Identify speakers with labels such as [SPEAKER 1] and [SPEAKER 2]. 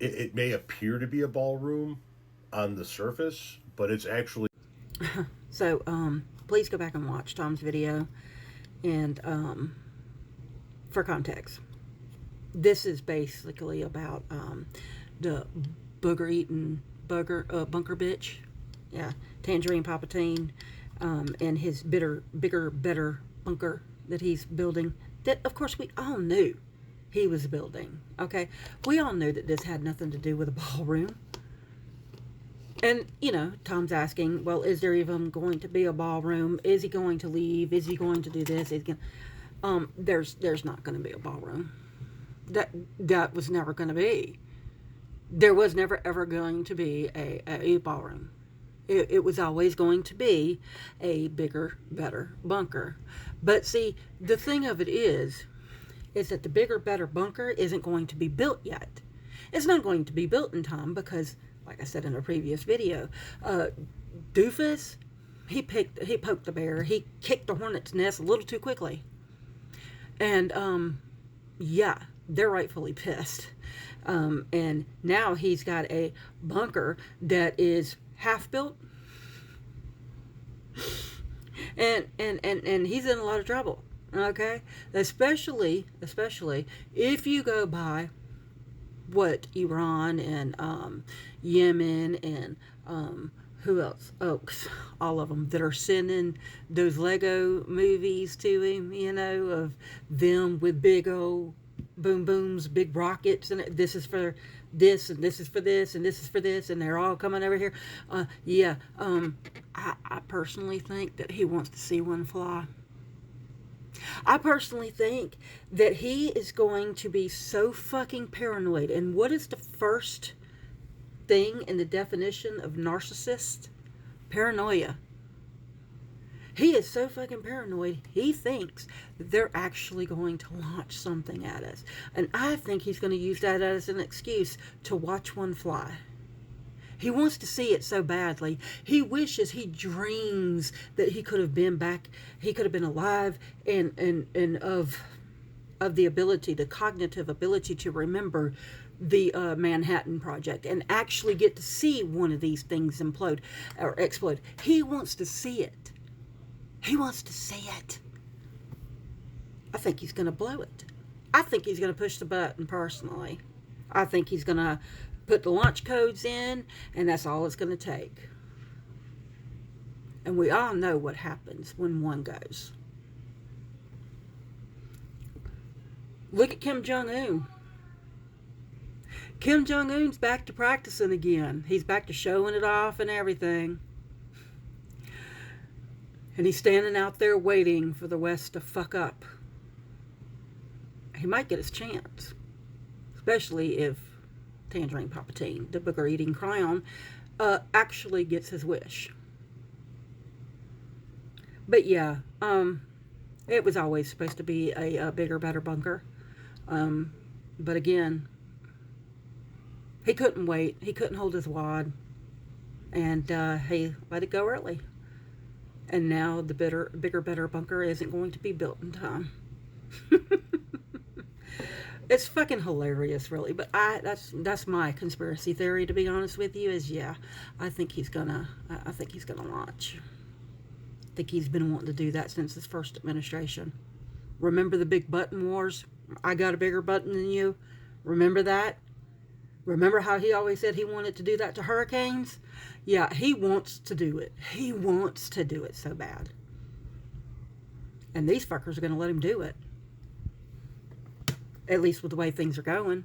[SPEAKER 1] it may appear to be a ballroom on the surface, but it's actually.
[SPEAKER 2] So, please go back and watch Tom's video. And for context, this is basically about the booger eating bunker bitch. Yeah, Tangerine Palpatine, and his bigger, better bunker that he's building. That, of course, we all knew he was building. Okay, we all knew that this had nothing to do with a ballroom. And, Tom's asking, well, is there even going to be a ballroom? Is he going to leave? Is he going to do this? Is he going there's not going to be a ballroom. That was never going to be. There was never ever going to be a ballroom. It was always going to be a bigger, better bunker. But see, the thing of it is that the bigger, better bunker isn't going to be built yet. It's not going to be built in time because, like I said in a previous video, Doofus, he poked the bear. He kicked the hornet's nest a little too quickly. And, yeah, they're rightfully pissed. And now he's got a bunker that is half built. And he's in a lot of trouble. Okay? Especially if you go by what Iran and Yemen and who else? Oaks, all of them that are sending those Lego movies to him, of them with big old boom booms, big rockets, and this is for this, and this is for this, and this is for this, and they're all coming over here. I personally think that he wants to see one fly. I personally think that he is going to be so fucking paranoid. And what is the first thing in the definition of narcissist? Paranoia. He is so fucking paranoid, he thinks that they're actually going to launch something at us. And I think he's going to use that as an excuse to watch one fly. He wants to see it so badly. He wishes, he dreams that he could have been back, he could have been alive and of the ability, the cognitive ability to remember the Manhattan Project and actually get to see one of these things implode or explode. He wants to see it. He wants to see it. I think he's going to blow it. I think he's going to push the button personally. I think he's going to put the launch codes in, and that's all it's going to take. And we all know what happens when one goes. Look at Kim Jong-un. Kim Jong-un's back to practicing again. He's back to showing it off and everything. And he's standing out there waiting for the West to fuck up. He might get his chance. Especially if Tangerine Palpatine, the booger-eating clown, actually gets his wish. But yeah, it was always supposed to be a bigger, better bunker. But again, he couldn't wait. He couldn't hold his wad. And he let it go early. And now the bigger, better bunker isn't going to be built in time. It's fucking hilarious, really. But that's my conspiracy theory, to be honest with you. Is I think he's gonna launch. I think he's been wanting to do that since his first administration. Remember the big button wars? I got a bigger button than you. Remember that? Remember how he always said he wanted to do that to hurricanes? Yeah, he wants to do it. He wants to do it so bad. And these fuckers are going to let him do it. At least with the way things are going.